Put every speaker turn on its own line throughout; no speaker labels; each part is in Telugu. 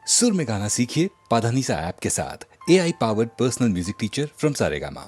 सुर में गाना सीखिए पाधानीसा ऐप के साथ। AI powered personal music teacher from Saregama.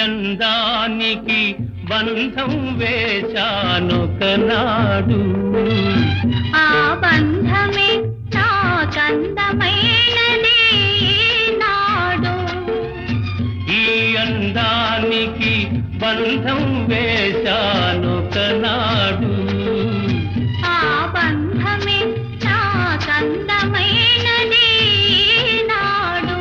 అందానికి బంధం వేశానొకనాడు,
ఆ బంధమే నాకందమైనది నాడు.
ఈ అందానికి బంధం వేశానొకనాడు,
ఆ బంధమే నాకందమైనది నాడు.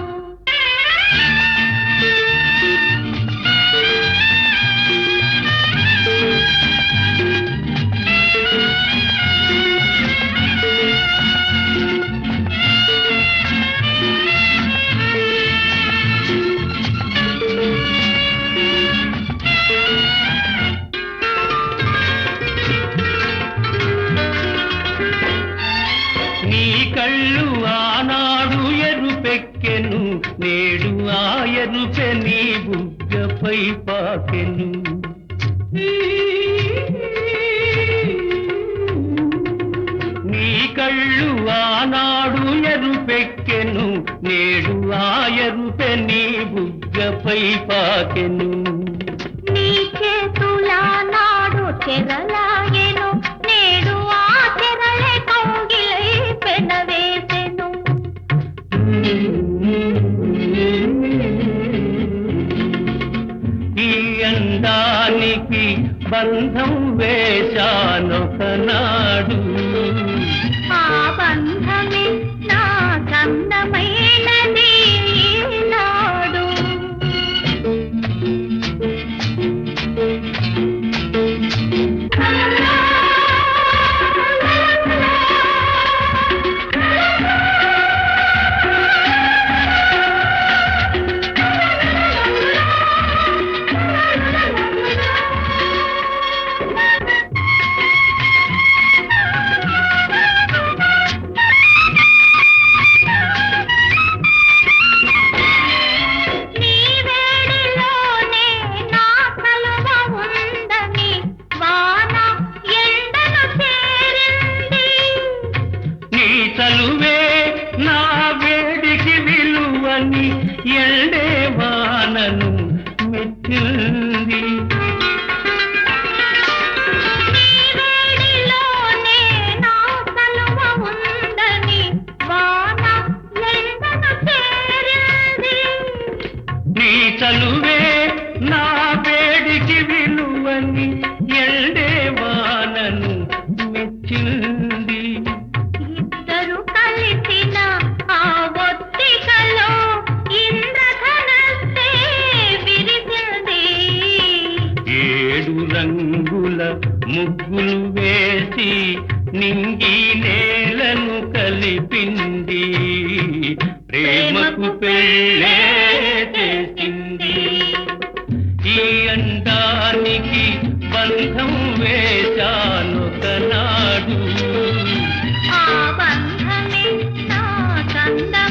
నీ కళ్ళు ఆనాడు ఎరుపెక్కెను, నేడు ఆ ఎరుపె నీ బుగ్గపై పాకెను. నీ కళ్ళు ఆనాడు ఎరుపెక్కెను, నేడు ఆ ఎరుపె నీ బుగ్గపై పాకెను.
నీ చేతులా నాడు చెరలాగెను, నేడు ఆ చెరలే కౌగిలై పెనవేసెను.
ఈ అందానికి బంధం వేశానొకనాడు,
ఆ బంధమే నాకందమైనది నాడు. నీ వేడిలోనే నా కలువ ఉందని వాన ఎండను చేరింది.
నీ చలువే నా వేడికి విలువని ఎండే వానను మెచ్చింది.
నీ వేడిలోనే నా కలువ ఉందని వాన ఎండను చేరింది.
నీ చలువే నా వేడికి విలువని ఎండే వానను మెచ్చింది.
ఇద్దరు కలిసిన ఆ ఒత్తికలో ఇంద్రధనస్సే విరిసింది.
7 రంగుల ముగ్గులు వేసి నింగి నేలను కలిపింది, ప్రేమకు పెళ్ళే చేసింది. ఈ అందానికి బంధం వేశానొకనాడు,
ఆ బంధమే నాకందమైనది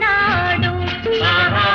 నాడు.
ఆహా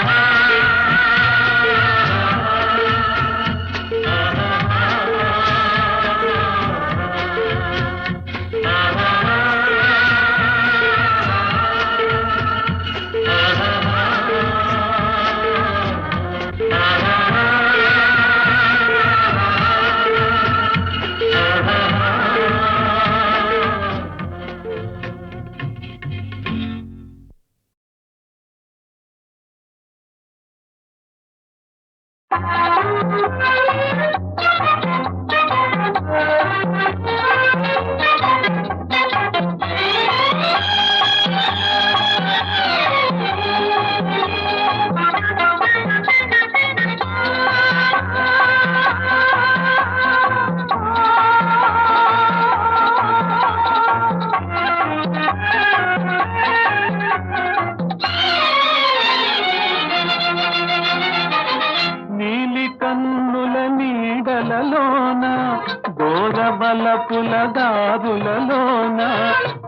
గోరవలపుల దారులలోన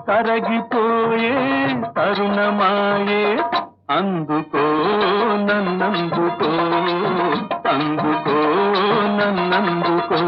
కరగిపోయే తరుణమాయే అందుకో నన్నందుకో అందుకో నన్నందుకో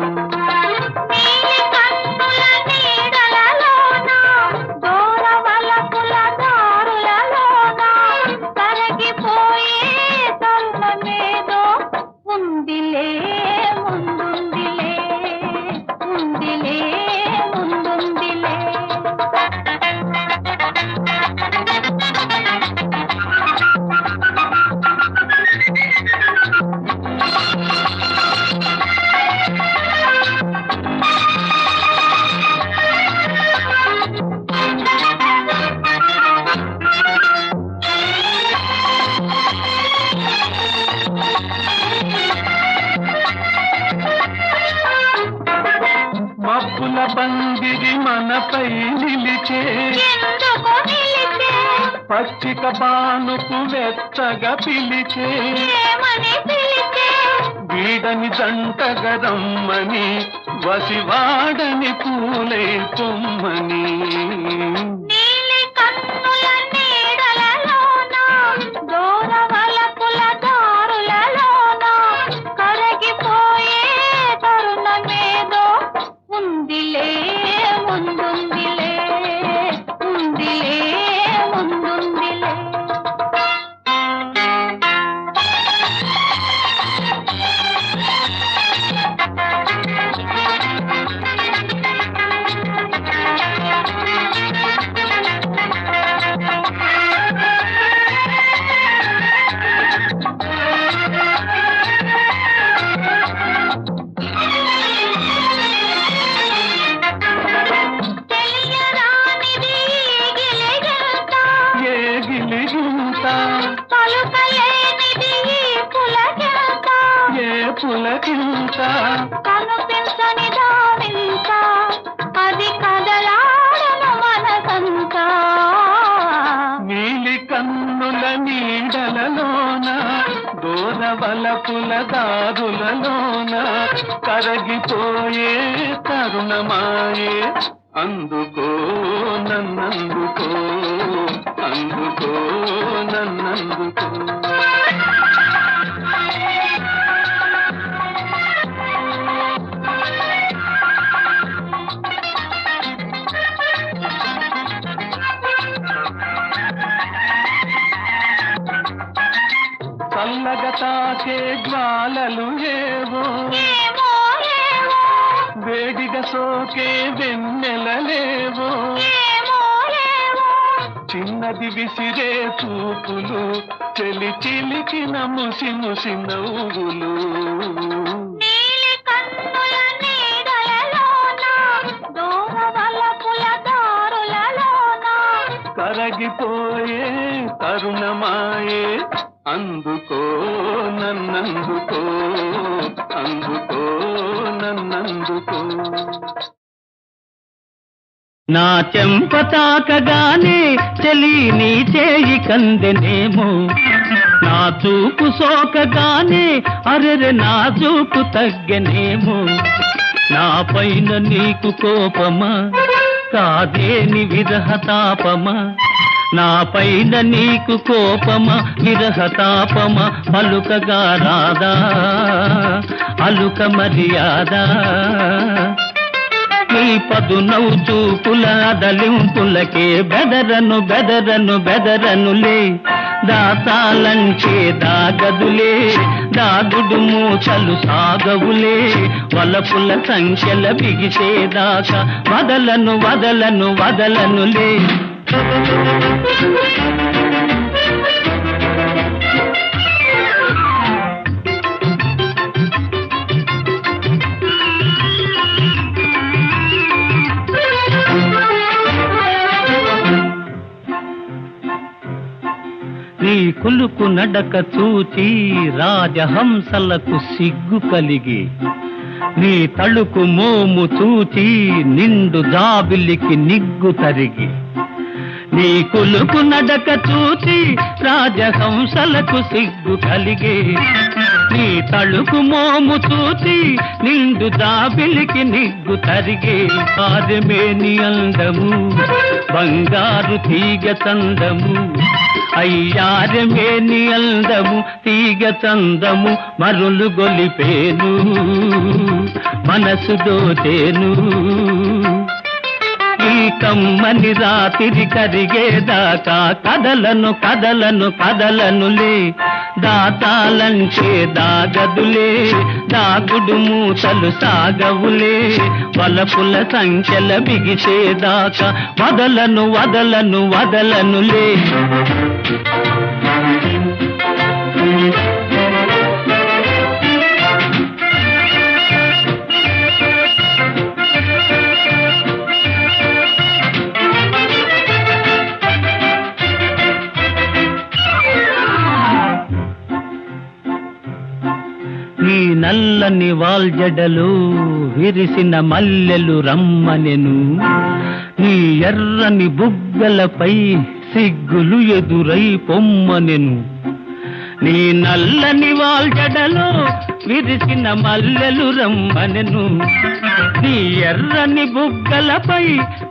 మబ్బుల పందిరి మనపై నిలిచే పచ్చిక బానుకు వెచ్చగా పిలిచే వీడని జంటగా రమ్మని వసివాడని పూలే పొమ్మని పులకింత
కనుపించని దావింత అది కదలాడన మనసంతా
నీలి కన్నుల నీడలలోన దూరవలపుల దారులలోన కరగిపోయే తరుణమాయే అందుకో నన్నందుకో అందుకో నన్నందుకో చల్లగా తాకే జ్వాలలు ఏవో వేడిగా సోకే వెన్నెలలేవో చిన్నది విసిరే చూపులు చెలి చిలికిన ముసి ముసి నవ్వులు కరగిపోయే తరుణమాయే అందుకో నన్నందుకో అందుకో నన్నందుకో నా చెంప తాకగానే చెలి నీ చేయి కందెనేమో నా చూపు సోకగానే అరెరె నా చూపు తగ్గనేమో నా పైన నీకు కోపమా కాదేని విరహతాపమా నా పైన నీకు కోపమా విరహతాపమా పలుకగా రాదా అలుక మర్యాద నీ పదునవు చూపుల దలింపులకే బెదరను బెదరను బెదరనులే దాతాలంచే దాగదులే దాగుడు మూచలు సాగవులే వలపుల సంఖ్యల బిగిసేదాకా వదలను వదలను వదలనులే కులుకు నడక చూచి రాజహంసలకు సిగ్గు కలిగి, నీ తళుకు మోము చూచి నిండు జాబిలికి నిగ్గు తరిగి, నీ కులుకు నడక చూచి రాజహంసలకు సిగ్గు కలిగి, నీ తళుకు మోము చూచి నిండు జాబిలికి నిగ్గు తరిగి, ఆరమేని అందము బంగారు తీగ చందము, అయ్యారమేని అందము తీగ చందము మరులు గొలిపేను మనసు దోచేను. ఈ కమ్మని రాత్రి కరిగేదాకా కదలను కదలను కదలనులే, దాతాలంటే దాగదులే, దాగుడు మూతలు సాగవులే, వలపుల సంఖ్యల బిగిసేదాకా వదలను వదలను వదలనులే. నీ నల్లని వాల్జడలు విరిసిన మల్లెలు రమ్మనెను, నీ ఎర్రని బుగ్గలపై సిగ్గులు ఎదురై పొమ్మనెను. నీ నల్లని వాల్జడలు విరిసిన మల్లెలు రమ్మనెను, నీ ఎర్రని బుగ్గలపై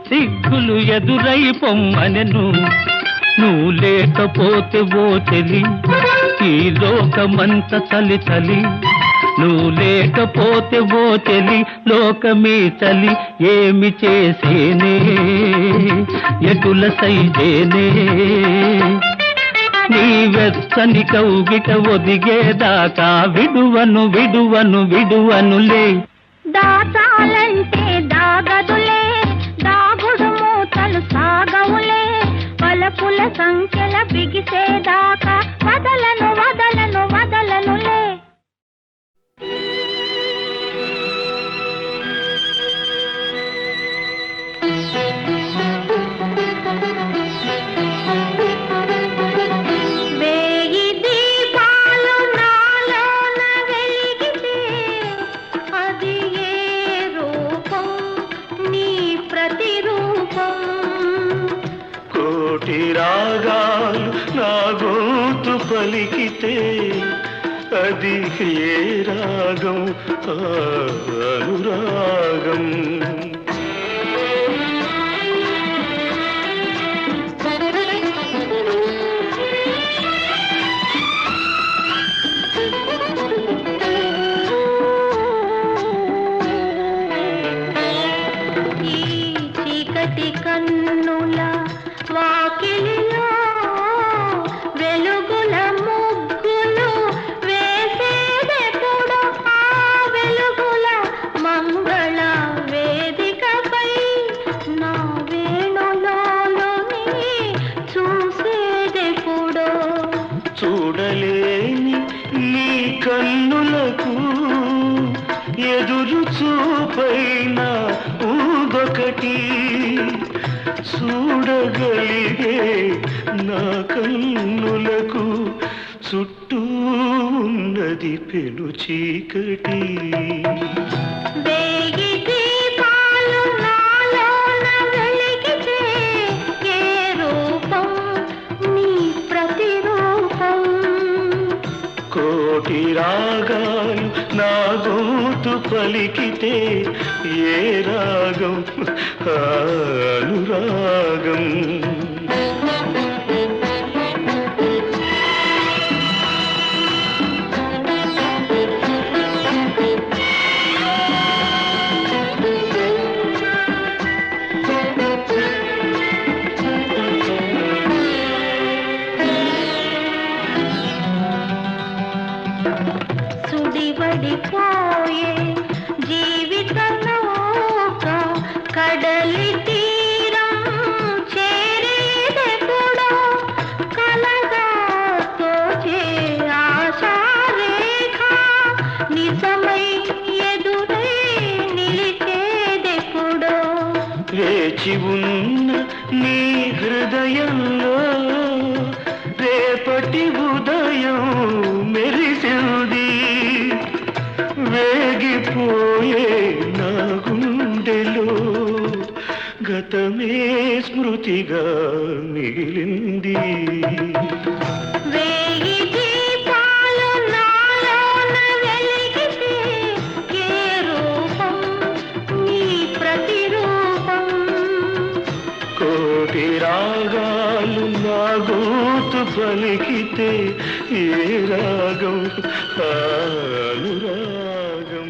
సిగ్గులు ఎదురై పొమ్మనెను. నువ్వు లేకపోతే ఓ చెలి ఈ లోకమంత చలి చలి, నువ్వు లేకపోతే ఓ చెలి లోకమే చలి, ఏమి చేసేనే ఎటుల సైజేనే. నీ వెచ్చని కౌగిట ఒదిగేదాకా విడువను విడువను విడువనులే.
దాచాలంటే దాగదులే, దాగుడు మూతలు సాగవులే, వలపుల సంఖ్యల బిగిసేదాకా వదలను వదలను వదలనులే. వేయి దీపాలు నాలోన వెలిగితే అది ఏ రూపం నీ ప్రతిరూపం.
కోటి రాగాలు నా గొంతు పలికితే అది ఏ రాగం అనురాగం.
ఈ చీకటి కన్నుల వాకిలిలో వెలుగుల ముగ్గులు వేసేదెప్పుడు, ఆ వెలుగుల మంగళ వేదికపై నా వేణులోని చూసేదెప్పుడు.
చూడలేని నీ కన్నులకు ఎదురు చూపైన ఊదొకటి, చూడగలిగే నా కన్నులకు చుట్టూ ఉన్నది పెను చీకటి.
వేయి దీపాలు నాలోన వెలిగితే ఏ రూపం నీ ప్రతిరూపం.
కోటి రాగాలు నా గొంతు పలికితే ఏ రాగం అనురాగం.
సుడివడిపోయే జీవితనౌక కడలి తీరం చేరేదెప్పుడో, కలగా తోచే ఆశారేఖ నిజమై ఎదురై నిలిచేదెప్పుడో.
వేచి ఉన్న నీ హృదయంలో రేపటి స్మృతిగా మిగిలింది.
వేయి దీపాలు నాలోన వెలిగితే ఏ రూపం నీ ప్రతిరూపం.
కోటి రాగాలు నా గోతు పలికితే ఏ రాగం అనురాగం.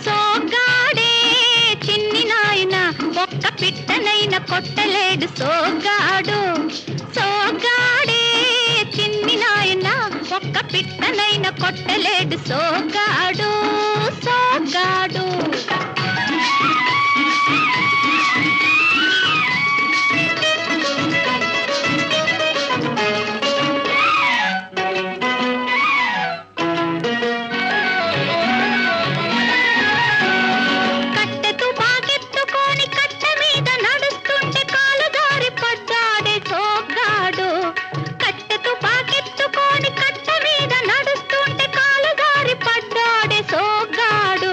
సోగ్గాడే చిన్ని నాయన ఒక్క పిట్టనైన కొట్టలేడు సోగ్గాడు. సోగ్గాడే చిన్ని నాయన ఒక్క పిట్టనైన కొట్టలేడు సోగ్గాడు. సోగ్గాడు కట్టెతు బాగెత్తుకొని కట్ట మీద నడుస్తుంటే కాలు దారి పడ్డాడే సోగ్గాడు. కట్టెతు బాగెత్తుకొని కట్ట మీద నడుస్తుంటే కాలు దారి పడ్డాడే సోగ్గాడు.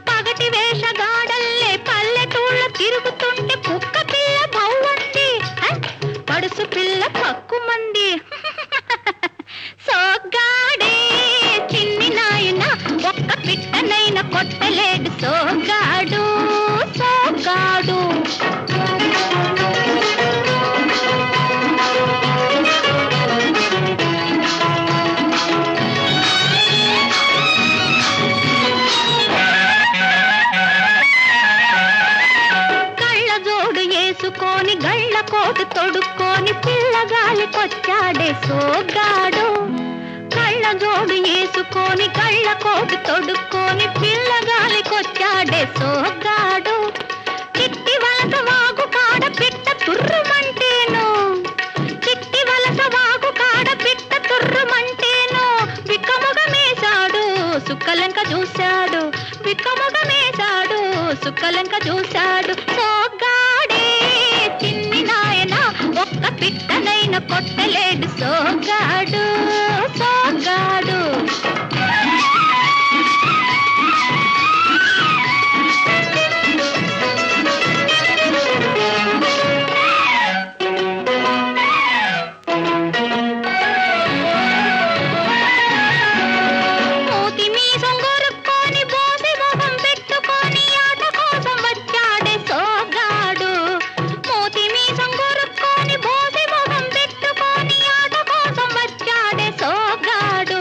పగటి వేషగాడల్లే పల్లెటూళ్ళ తిరుగుతుంటే కుక్క పిల్ల భవ్వంది, పడుసు పిల్ల పక్కుమంది. సోగ్గాడే చిన్ని నాయన ఒక్క పిట్టనైన కొట్టలేడు సోగ్గాడు. సోగ్గాడు కళ్ళజోడు వేసుకొని గళ్ళ కోటు తొడుక్కొని పిల్లగాలికొచ్చాడే సోగ్గాడు. కళ్ళజోడు వేసుకొని గళ్ళ కోటు తొడుక్కొని పిల్లగాలికొచ్చాడే సోగ్గాడు. చిట్టి వలస వాగు కాడ పిట్ట తుర్రుమంటేను, చిట్టి వలస వాగు కాడ పిట్ట తుర్రుమంటేను విక్కముగమేశాడు సుక్కలంక చూశాడు. విక్కముగమేశాడు సుక్కలంక చూశాడు. సోగ్గాడే చిన్ని నాయన ఒక్క పిట్టనైన కొట్టలేడు సోగ్గాడు. సోగ్గాడు మూతి మీసం గొరుక్కొని బోసి మొహం పెట్టుకొని ఆట కోసం వచ్చాడే సోగ్గాడు. మూతి మీసం గొరుక్కొని బోసి మొహం పెట్టుకొని ఆట కోసం వచ్చాడే సోగ్గాడు.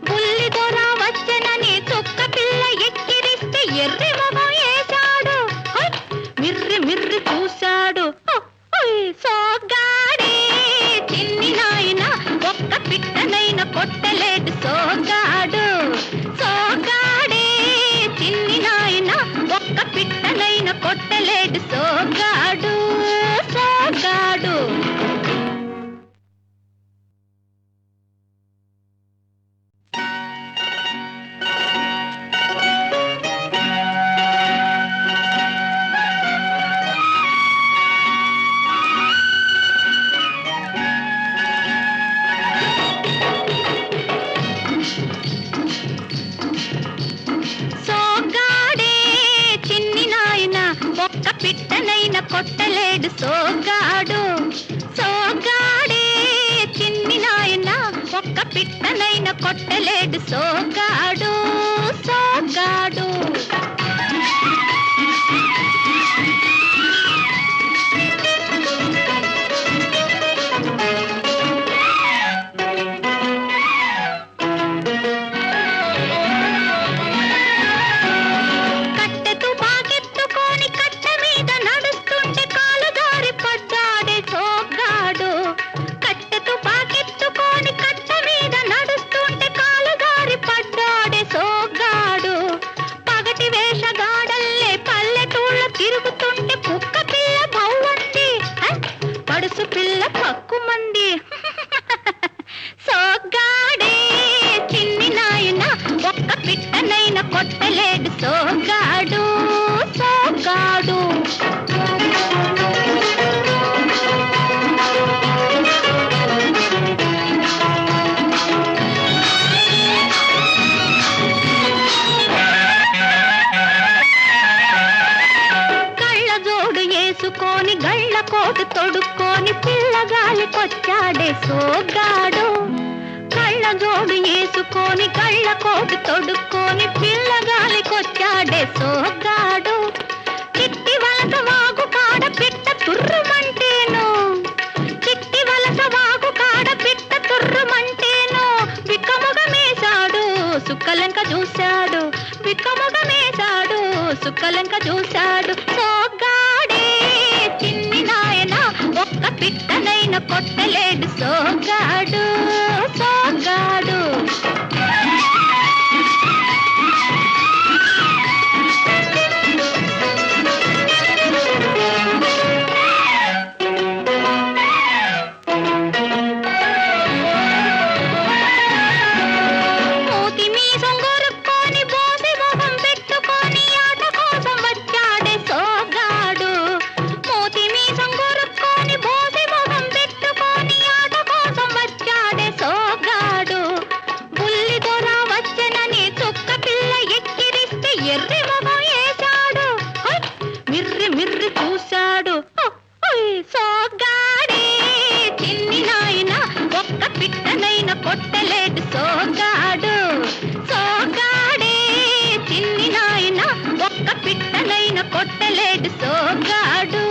బుల్లి దొర వచ్చనని చుక్క పిల్ల ఎక్కిరిస్తే ఎర్రి మొహం వేశాడు. మిర్రి మిర్రి చూశాడు. సోగ్గాడే చిన్ని నాయన ఒక్క పిట్టనైన కొట్టలేడు సోగ్గాడు. సోగ్గాడే చిన్ని నాయన ఒక్క పిట్టనైన కొట్టలేడు సోగ్గాడు. సోగ్గాడు సోగ్గాడే చిన్ని నాయన ఒక్క పిట్టనైన కొట్టలేడు సోగ్గాడు. సోగ్గాడే చిన్ని నాయన ఒక్క పిట్టనైన కొట్టలేడు సోగ్గాడు. సోగ్గాడు కట్టెతు బాగెత్తుకొని కట్ట మీద నడుస్తుంటే కాలు దారి పడ్డాడే సోగ్గాడు. కట్టెతు బాగెత్తుకొని కట్ట మీద నడుస్తుంటే కాలు దారి పడ్డాడే సోగ్గాడు. పగటి వేషగాడల్లే పల్లెటూళ్ళ తిరుగుతుంటే కుక్క పిల్ల భవ్వంది, పడుసు పిల్ల పక్కుమంది. సోగ్గాడే చిన్ని నాయన ఒక్క పిట్టనైన కొట్టలే కళ్ళ కోటు తొడుక్కొని పిల్లగాలికొచ్చాడే సోగ్గాడు కళ్ళ జోడు వేసుకొని కళ్ళ కోటు తొడుక్కొని పిల్లగాలికొచ్చాడే సోగ్గాడు చిట్టి వలస వాగు కాడ పిట్ట తుర్రుమంటేను చిట్టి వలస వాగు కాడ పిట్ట తుర్రుమంటేను విక్కముగమేశాడు సుక్కలంక చూశాడు విక్కముగమేశాడు సుక్కలంక చూశాడు సోగ్గాడే చిన్ని నాయన ఒక్క పిట్టనైన కొట్టలేడు సోగ్గాడు సోగ్గాడు కొట్టలేడు సోగ్గాడు సోగ్గాడే చిన్ని నాయన ఒక్క పిట్టనైన కొట్టలేడు సోగ్గాడు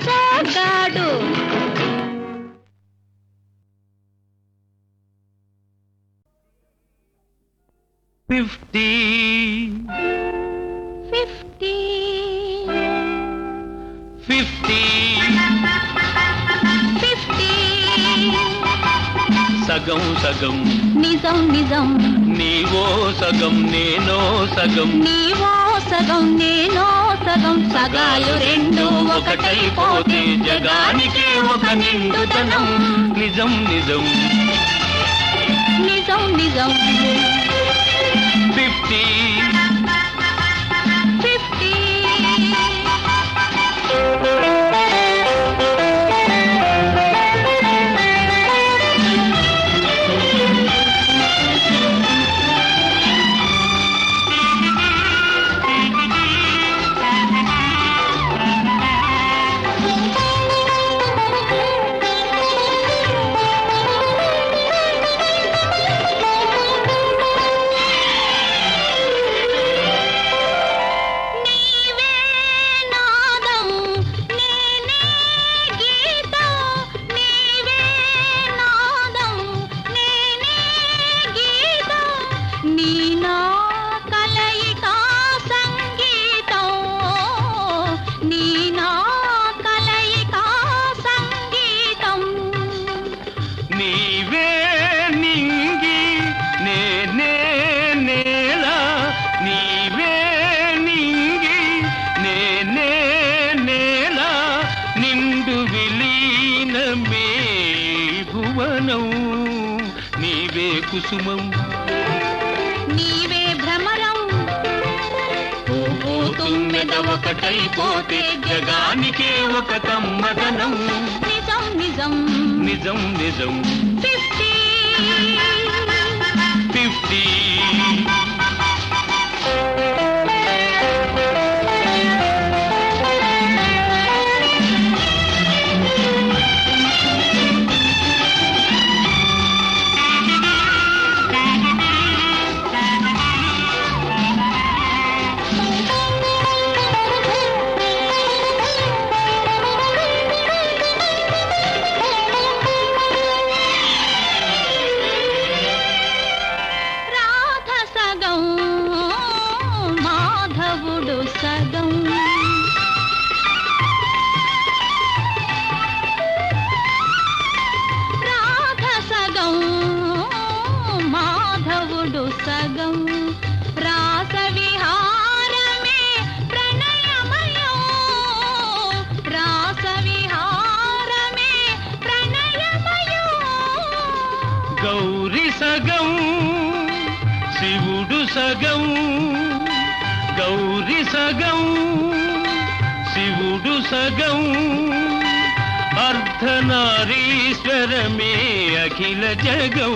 సోగ్గాడు
50
50
50 సగం సగం
నిజం నిజం
నీవో సగం నేనో సగం
నీవో సగం నేనో సగం సగాలు రెండు ఒకటైపోతే
జగానికి ఒక నిండుతనం నిజం నిజం
నిజం నిజం
50 నీవే కుసుమం
నీవే భ్రమరం
తుమ్మెద ఒకటైపోతే జగానికే ఒక కమ్మదనం
నిజం నిజం
నిజం నిజం
50 సగం రాస విహారమే ప్రణయమయం రాస విహారమే ప్రణయమయం
గౌరి సగం శివుడు సగం గౌరి సగం శివుడు సగం అర్ధనారీశ్వరమే అఖిల జగం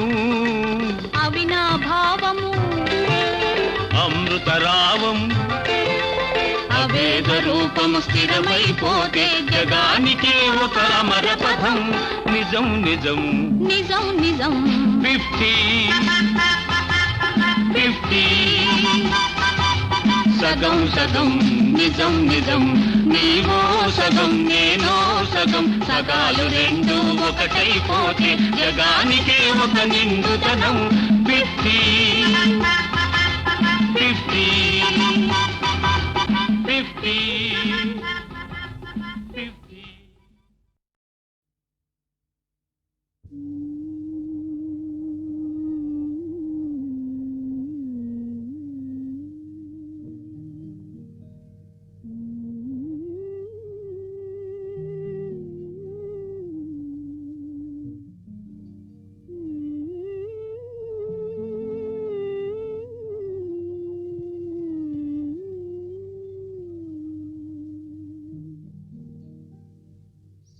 అవినాభావము
అమృతరావం వేద రూపము స్థిరమైపోతే జగానికే ఒక అమర పదం. నిజం నిజం
నిజం నిజం
50-50 సగం సగం నిజం నిజం నీవో సగం నేనో సగం సగాలు రెండు ఒకటైపోతే జగానికే ఒక నిండుతనం. 50-50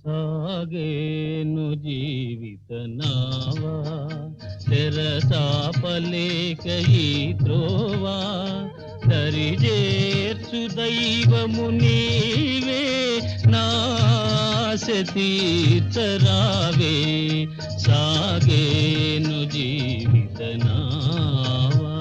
సాగేను జీవిత నావా తెరచాపలేక ఈ త్రోవా దరిజేర్చు దైవము నీవే నాశ తీర్చరావే. సాగేను జీవిత నావా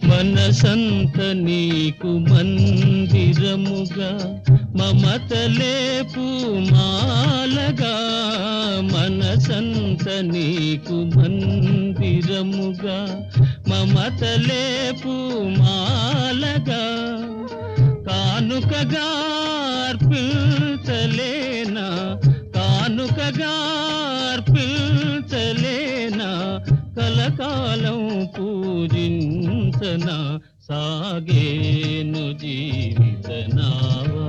మనసంత నీకు మందిరముగా మమతలేపు మాలగా. మనసంత నీకు మందిరముగా మమతలేపు మాలగా. కానుకగా అర్పించలేనా కానుకగా అర్పించలేనా కలకాలం పూజించనా. సాగేను జీవిత నావా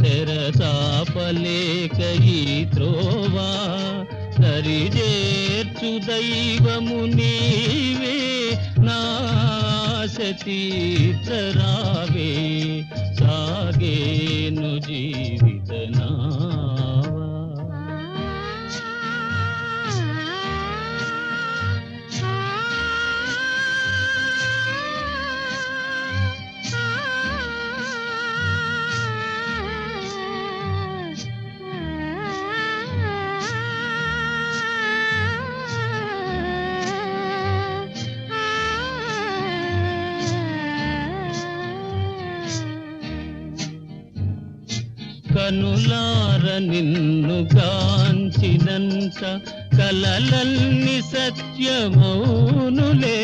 తెరచాపలేక ఈ త్రోవా దరిజేర్చు దైవము నీవే నాశ తీర్చరావే. సాగేను జీవిత నావా కనులార నిన్ను గాంచినంత కలలన్ని సత్యమౌనులే.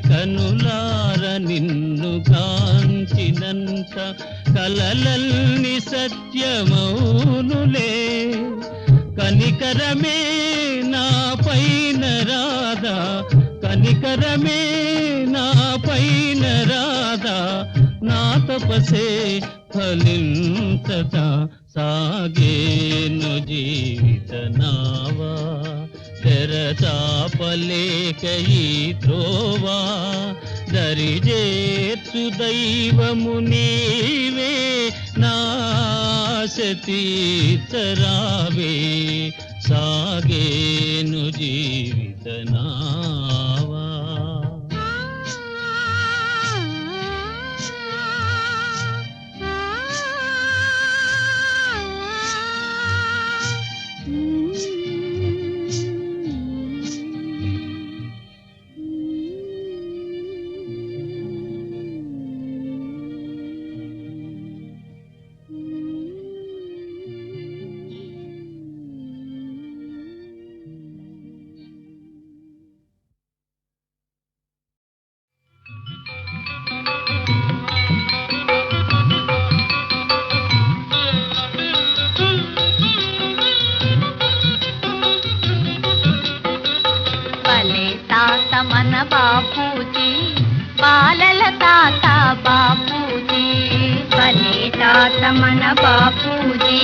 కనులార నిన్ను గాంచినంత కలలన్ని సత్యమౌనులే. కనికరమే నా పైన రాదా కనికరమే నా పైన రాదా. నా తపసే ఫలించత సాగేను జీవిత నావా తెరచాపలేక ఈ త్రోవా దరిజేర్చు దైవము నీవే నాశ తీర్చరావే. సాగేను జీవిత నావా
మన బాపూజీ బాలల తాత బాపూజీ. బలేట తాత మన బాపూజీ,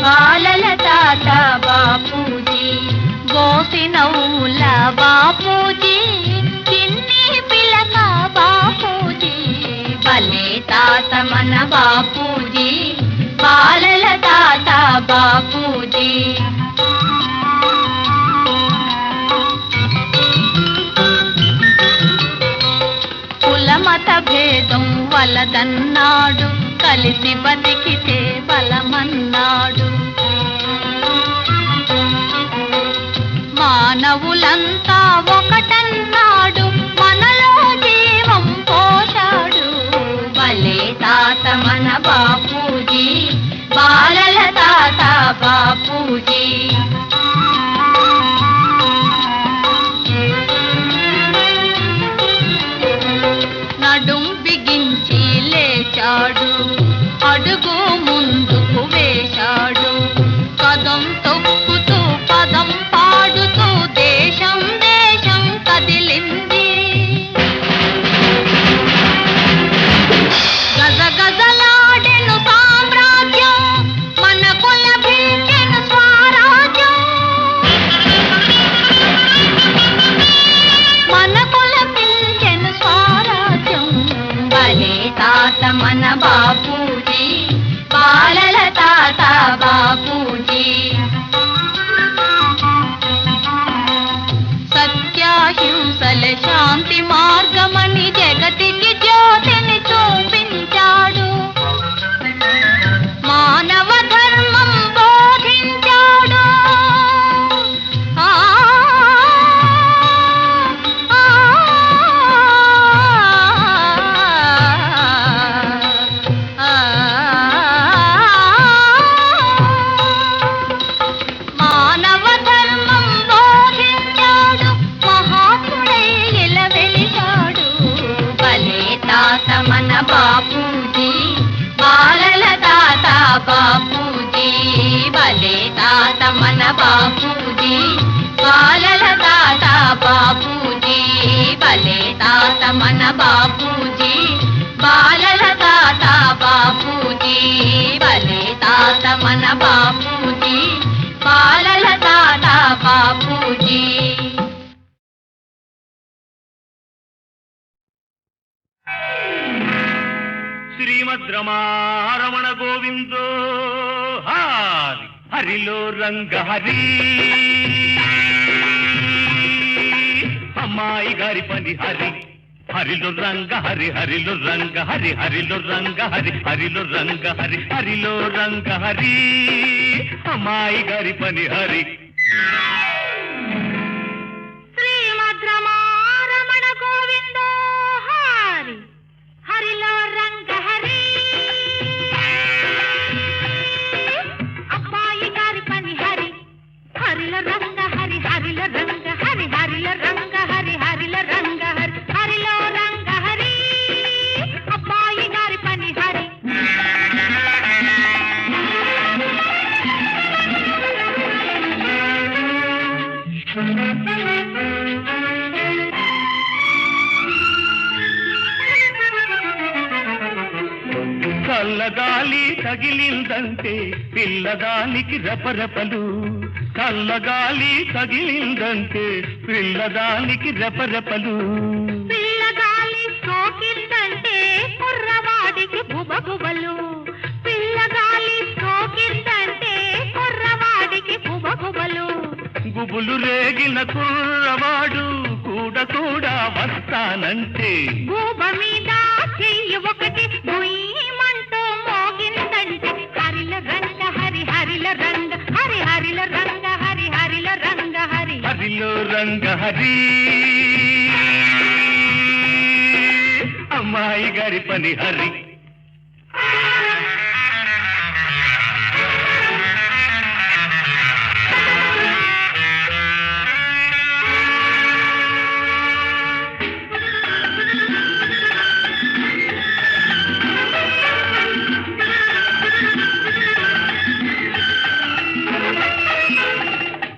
బాలల తాత బాపూజీ, గోపి నవ్వుల బాపూజీ, చిన్ని పిలక బాపూజీ, భలే తాత మన బాపూజీ, బాలల తాత బాపూజీ. కులమత భేదం వలదన్నాడు, కలిసి బతికితే బలమన్నాడు. మానవులంతా ఒకటన్నాడు, మనలో జీవం పోశాడు. భలే తాత మన బాపూజీ, బాలల తాత బాపూజీ. నడుం బిగించి లేచాడు, అడుగు ముందుకు వేశాడు, కదం తొక్కుతూ పదం పాడుతూ దేశం దేశం కదిలింది. గజ గజలాడెను సామ్రాజ్యం, మనకు లభించెను స్వరాజ్యం, మనకు లభించెను స్వరాజ్యం. భలే తాత మన బాపూజీ, బాలల తాత బాపూజీ. సత్యాహింసల శాంతి మార్గమని జగతికి జ్యోతిని చూపించాడు, మానవ ధర్మం బోధించాడు. ఆ మానవ ధర్మం బోధించాడు, మహాత్ముడై ఇలా వెలిశాడు. భలే తాత మన బాపూజీ, బాలల తాత బాపూజీ, భలే తాత మన బాపూజీ, బాలల తాత బాపూజీ, భలే తాత మన బాపూజీ, బాలల తాత బాపూజీ, భలే తాత మన బాపూజీ, బాలల తాత బాపూజీ.
శ్రీమద్ రమారమణ గోవిందో హరి, హరిలో రంగ హరి, అమ్మాయి గారి పని హరి, హరిలో రంగ హరి, హరిలో రంగ హరి, హరిలో రంగ హరి, హరిలో రంగ హరి, హరిలో రంగ హరి, అమ్మాయి గారి పని హరి.
శ్రీమద్ రమారమణ గోవిందో హరి, హరిలో రంగ హరి, అబ్బాయి గారి పని హరి, హరిలో రంగ హరి, హరిలో రంగ హరి, హరిలో రంగ హరి, హరిలో రంగ హరి, హరిలో రంగ హరి, అబ్బాయి గారి పని హరి.
చల్లగాలి తగిలిందంటే పిల్లదానికి రెపరెపలు, చల్లగాలి తగిలిందంటే పిల్లదానికి రెపరెపలు,
పిల్లగాలి సోకిందంటే కుర్రవాడికి బుబబుబలు, పిల్లగాలి సోకిందంటే కుర్రవాడికి బుబబుబలు.
గుబులు రేగిన కుర్రవాడు కూడా కూడా వస్తానంటే,
గూబ మీద చెయ్యి ఒకటి గుయ్యమంటూ మోగిందంటే, హరిల రంగ హరి, హరిల రంగ హరి, హరిల రంగ హరి, హరిల రంగ హరి.
హరిలో రంగ హరి, అమ్మాయి గారి పని హరి.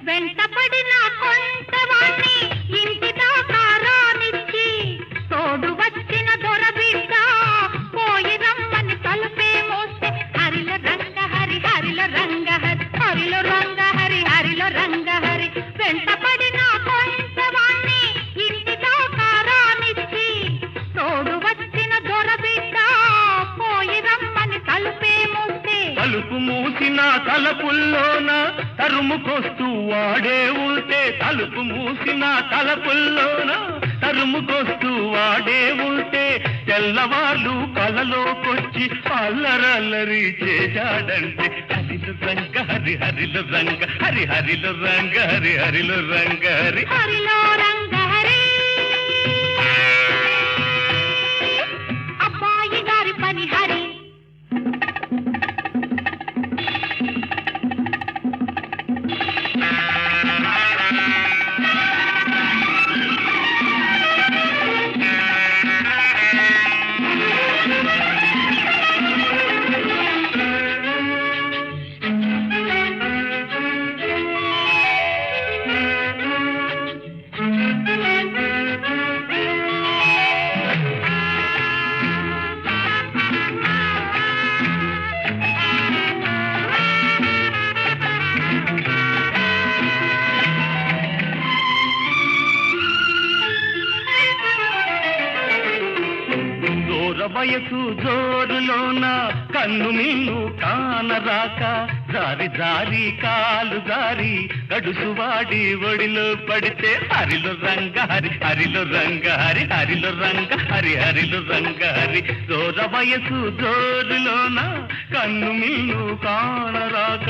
వెంటపడిన కొంతవాణ్ణి ఇంటి దాకా రానిచ్చి, తోడు వచ్చిన దొరబిడ్డ పోయి వెంటపడిన కొంతవాణ్ణి ఇంటి దాకా రానిచ్చి తోడు వచ్చిన దొరబిడ్డ పోయి రమ్మని తలుపే మూస్తే
తలుపు మూసిన తలపుల్లోన తరుముకొస్తూ వాడే ఉంటే తలుపు మూసిన తలపుల్లోన తరుముకొస్తూ వాడే ఉంటే తెల్లవాళ్ళు కలలోకొచ్చి అల్లరల్లరి చేశాడంటే హరిలో రంగ హరి హరిలో రంగ హరి హరిలో రంగ హరి హరిలో రంగ హరి
హరిలో రంగ హరి అబ్బాయి గారి పని హరి
వయసు జోరులోన కన్ను మిన్ను కానరాక జారి జారి కాలు జారి గడుసు వాడి ఒడిలో పడితే హరిలో రంగ హరి హరిలో రంగ హరి హరిలో రంగ హరి హరిలో రంగ హరి జోర వయసు జోరులోన కన్ను మిన్ను కానరాక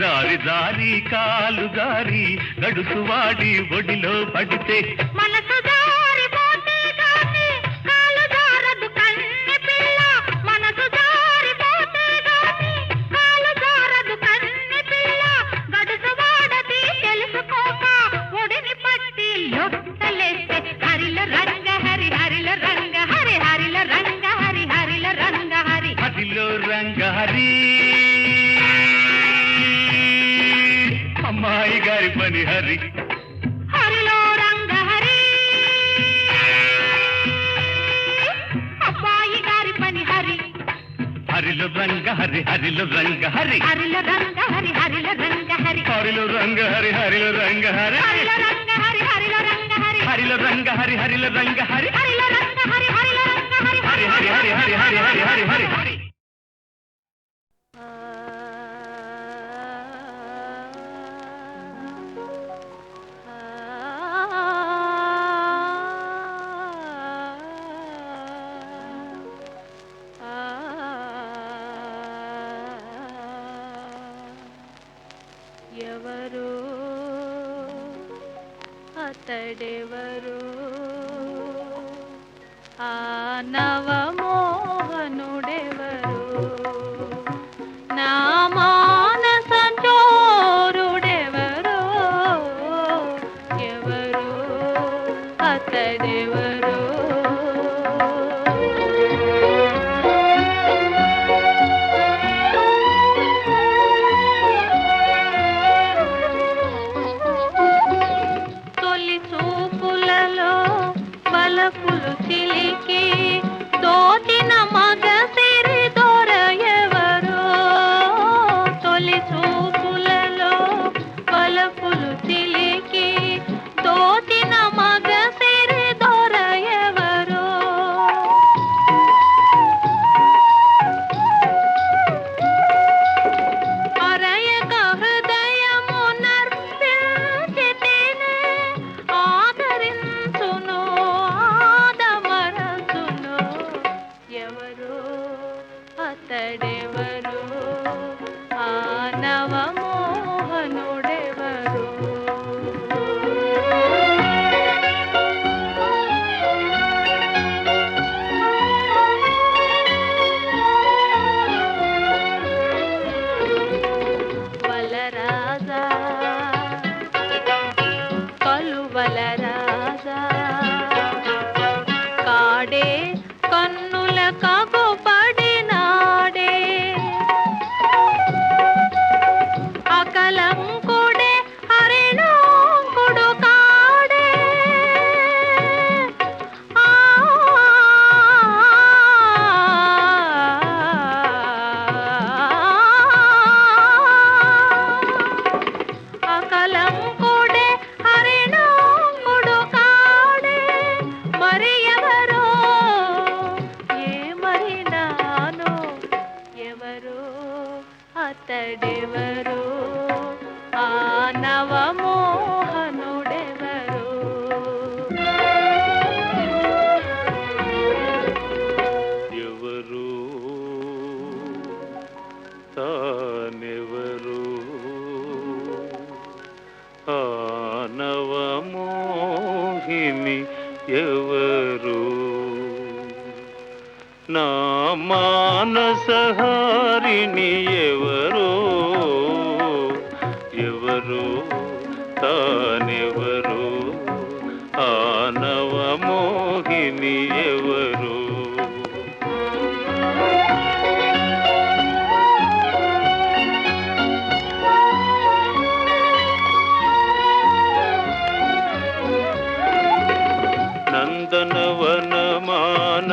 జారి జారి కాలు జారి గడుసు వాడి ఒడిలో పడితే
మనసు జారిపోతే గాని కాలు జారదు కన్నె పిల్ల మనసు జారిపోతే గాని కాలు జారదు కన్నె పిల్ల గడుసు వాడది తెలుసుకోక ఒడిని పట్టి లొట్టలేస్తే హరిల రంగ హరి హరిల రంగ హరి హరిల రంగ హరి హరిల రంగ హరి
హరిలో రంగ హరి అమ్మాయి గారి పని హరి
హరిలో రంగ హరి అబ్బాయి గారి పని హరి
హరిలో రంగ హరి హరిలో రంగ హరి
హరిల రంగ హరి హరిల రంగ హరి
హరిలో రంగ హరి హరిలో రంగ హరి
హరిల రంగ హరి హరిల రంగ హరి
హరిలో రంగ హరి హరిలో రంగ హరి
హరిల రంగ హరి హరిల రంగ హరి
హరి హరి హరి హరి హరి హరి హరి హరి హరి
ఎవరో అతడెవరో ఆ నవమోహనుడెవరో నా మానస చోరుడెవరో ఎవరో అతడెవరో తొలి చూపులలో బలపులు చిలికి దోచిన మగ సిరి దొర ఎవరో తొలి చూపులలో బలపులు చిలికి దోచిన మగ సిరి దొర ఎవరో అరయక హృదయము నర్పించితినే ఆదరించును ఆదమరచును ఎవరో అతడెవరో ఆ నవమోహనుడెవరో వలరాజా కలువల రాజా కాడే కన్నుల కగుపడినాడే అకలంకుడే హరిణోంకుడు కాడే ఆ అకలంకుడే హరిణోంకుడు
మోహిని ఎవరు నా మానసహారిణి ఎవరు ఎవరు తానెవరు ఆనవ మోహిని ఎవరు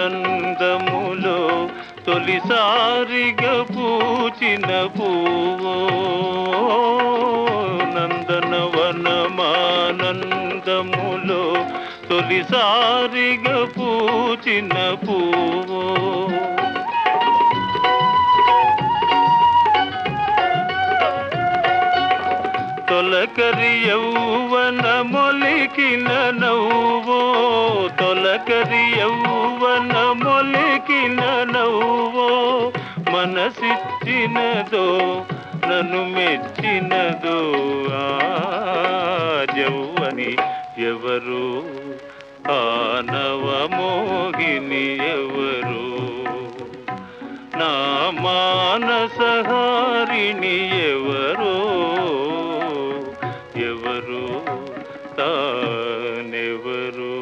నందనవనమానందములో తొలిసారిగా పూచిన పువ్వు నందనవనమానందములో తొలిసారిగా పూచిన పువ్వు తొలకరి యౌవన మొలికిన నవ్వో తొలకరి యౌవన మొలికిన నవ్వో మనసిచ్చినదో నన్ను మెచ్చినదో ఆ యౌవని ఎవరు ఆనవ మోహిని ఎవరు నా మానసహారిణి ఎవరు ఎవరు తానెవరు